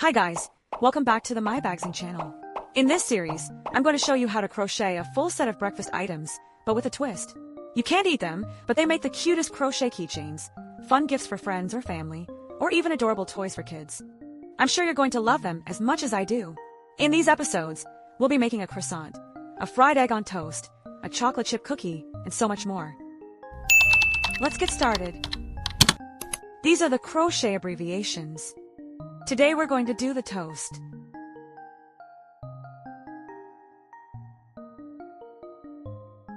Hi guys, welcome back to the MYBAGZING channel. In this series, I'm going to show you how to crochet a full set of breakfast items, but with a twist. You can't eat them, but they make the cutest crochet keychains, fun gifts for friends or family, or even adorable toys for kids. I'm sure you're going to love them as much as I do. In these episodes, we'll be making a croissant, a fried egg on toast, a chocolate chip cookie, and so much more. Let's get started. These are the crochet abbreviations. Today we're going to do the toast.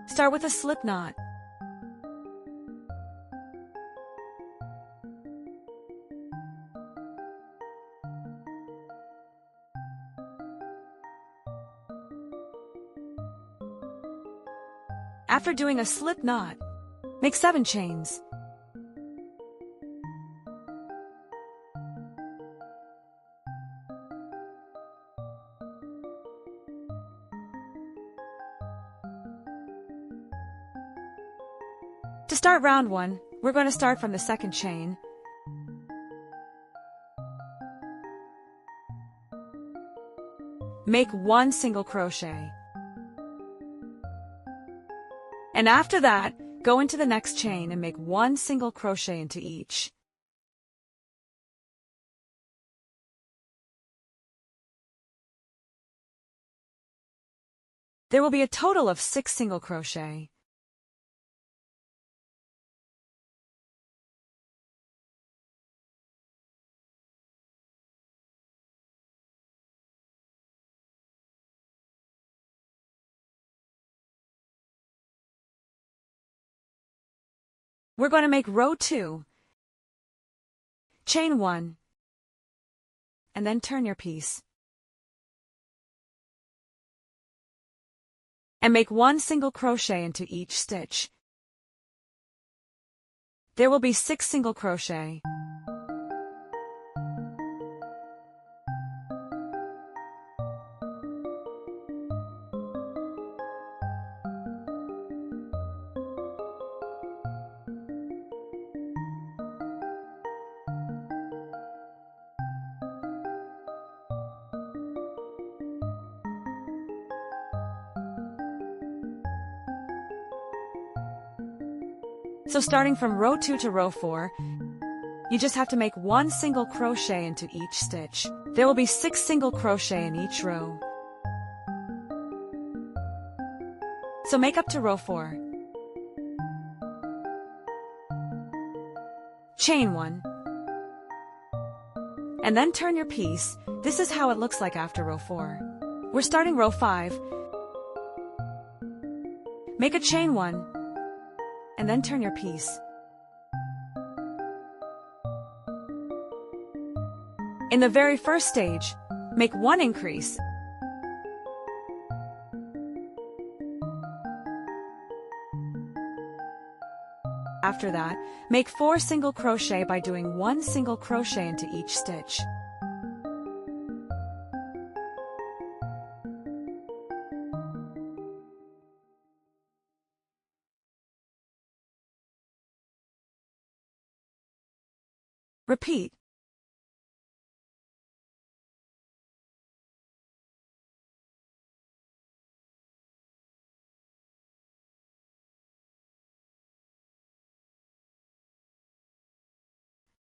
Start with a slip knot. After doing a slip knot, make 7 chains. To start round 1, we're going to start from the second chain. Make 1 single crochet. And after that, go into the next chain and make 1 single crochet into each. There will be a total of 6 single crochet. We're going to make row 2, chain 1, and then turn your piece. And make 1 single crochet into each stitch. There will be 6 single crochet. So starting from row 2 to row 4, you just have to make 1 single crochet into each stitch. There will be 6 single crochet in each row. So make up to row 4. Chain 1. And then turn your piece. This is how it looks like after row 4. We're starting row 5. Make a chain 1. And then turn your piece. In the very first stage, make 1 increase. After that, make 4 single crochet by doing 1 single crochet into each stitch. Repeat.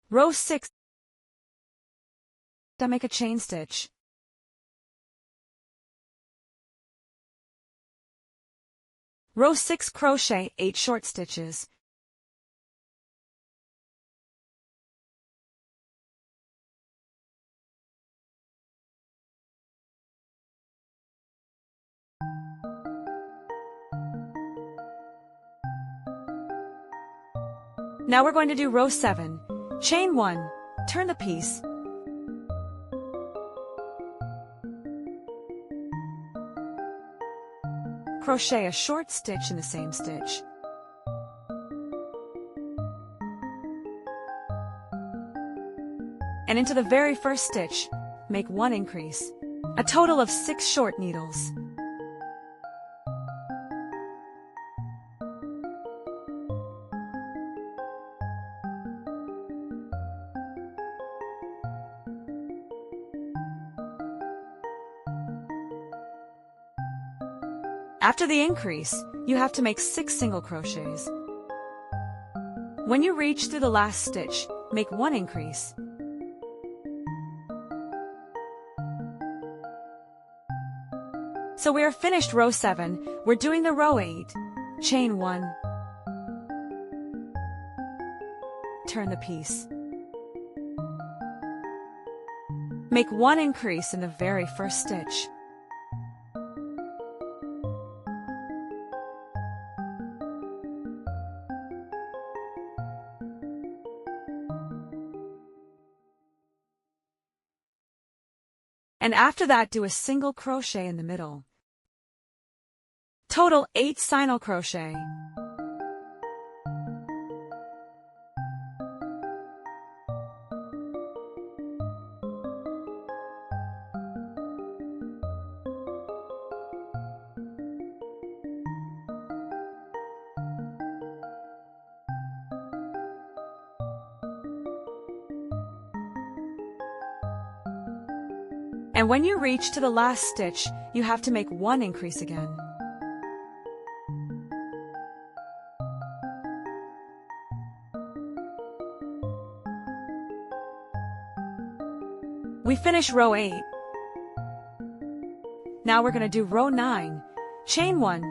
Row 6. Now make a chain stitch. Row 6 crochet 8 short stitches. Now we're going to do row 7. Chain 1, turn the piece. Crochet a short stitch in the same stitch. And into the very first stitch, make 1 increase. A total of 6 short needles. After the increase, you have to make 6 single crochets. When you reach through the last stitch, make 1 increase. So we are finished row 7, we're doing the row 8. Chain 1. Turn the piece. Make 1 increase in the very first stitch. And after that, do a single crochet in the middle. Total 8 single crochet. And when you reach to the last stitch, you have to make 1 increase again. We finish row 8. Now we're going to do row 9. Chain 1.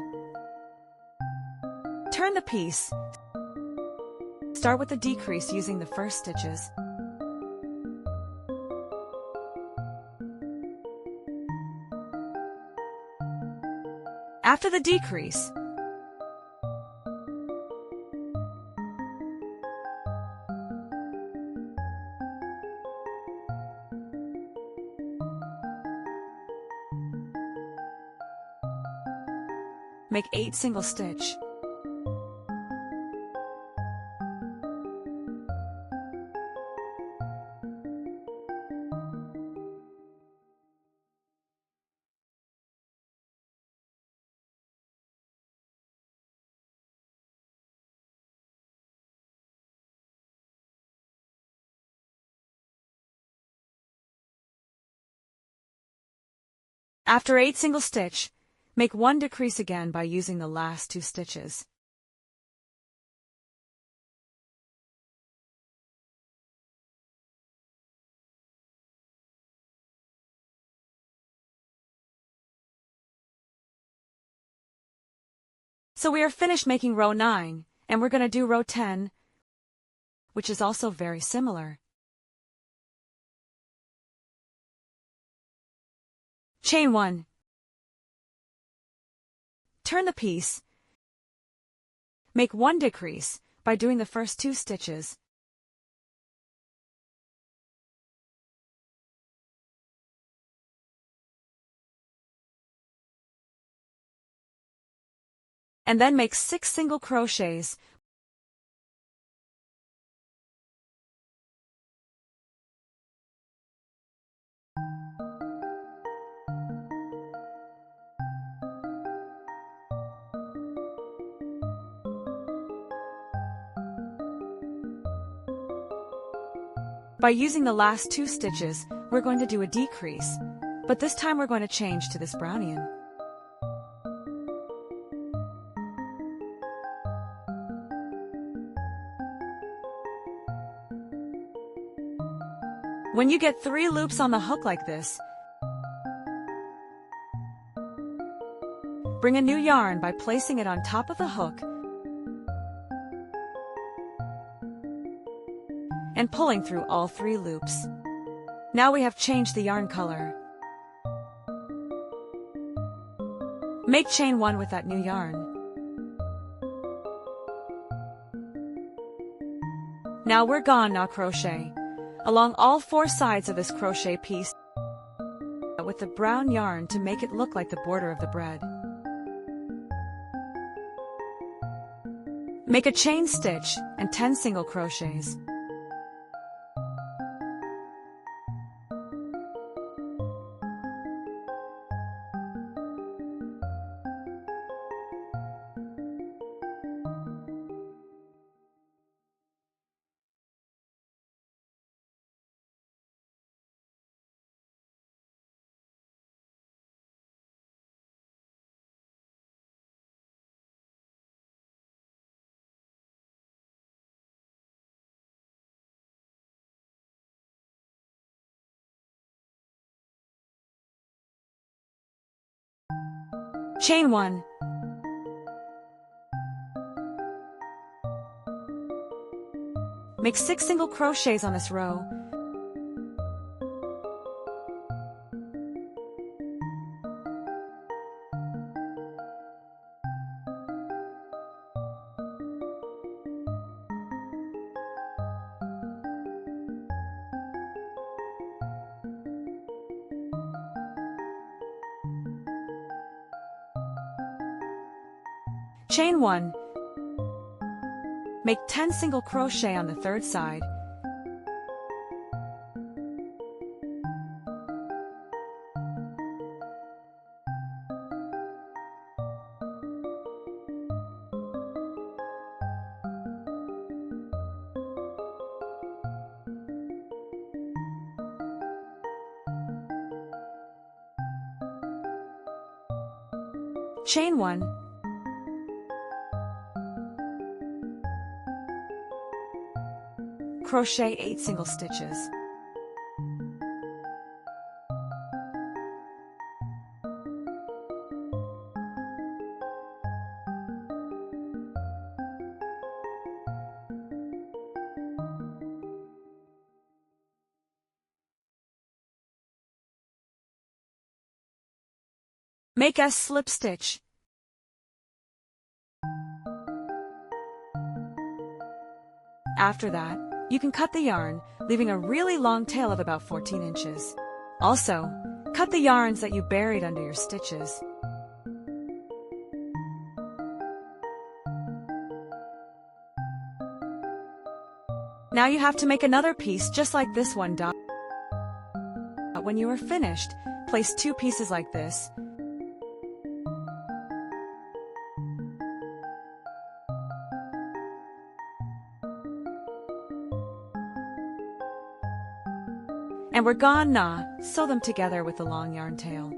Turn the piece. Start with a decrease using the first stitches. After the decrease, make 8 single stitch. After 8 single stitch, make 1 decrease again by using the last 2 stitches. So we are finished making row 9, and we're going to do row 10, which is also very similar. Chain 1. Turn the piece. Make 1 decrease by doing the first 2 stitches. And then make 6 single crochets. By using the last 2 stitches, we're going to do a decrease, but this time we're going to change to this Brownian. When you get 3 loops on the hook like this, bring a new yarn by placing it on top of the hook and pulling through all 3 loops. Now we have changed the yarn color. Make chain 1 with that new yarn. Now we're gone. Now crochet along all 4 sides of this crochet piece with the brown yarn to make it look like the border of the bread. Make a chain stitch and 10 single crochets. Chain 1. Make 6 single crochets on this row. Chain 1. Make 10 single crochet on the third side. Chain 1. Crochet 8 single stitches. Make a slip stitch. After that, you can cut the yarn, leaving a really long tail of about 14 inches. Also, cut the yarns that you buried under your stitches. Now you have to make another piece just like this one. When you are finished, place 2 pieces like this. And we're gonna sew them together with the long yarn tail.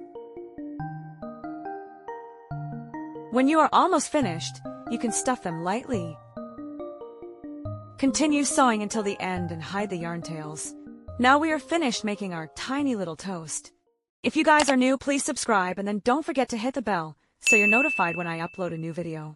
When you are almost finished, you can stuff them lightly. Continue sewing until the end and hide the yarn tails. Now we are finished making our tiny little toast. If you guys are new, please subscribe and then don't forget to hit the bell so you're notified when I upload a new video.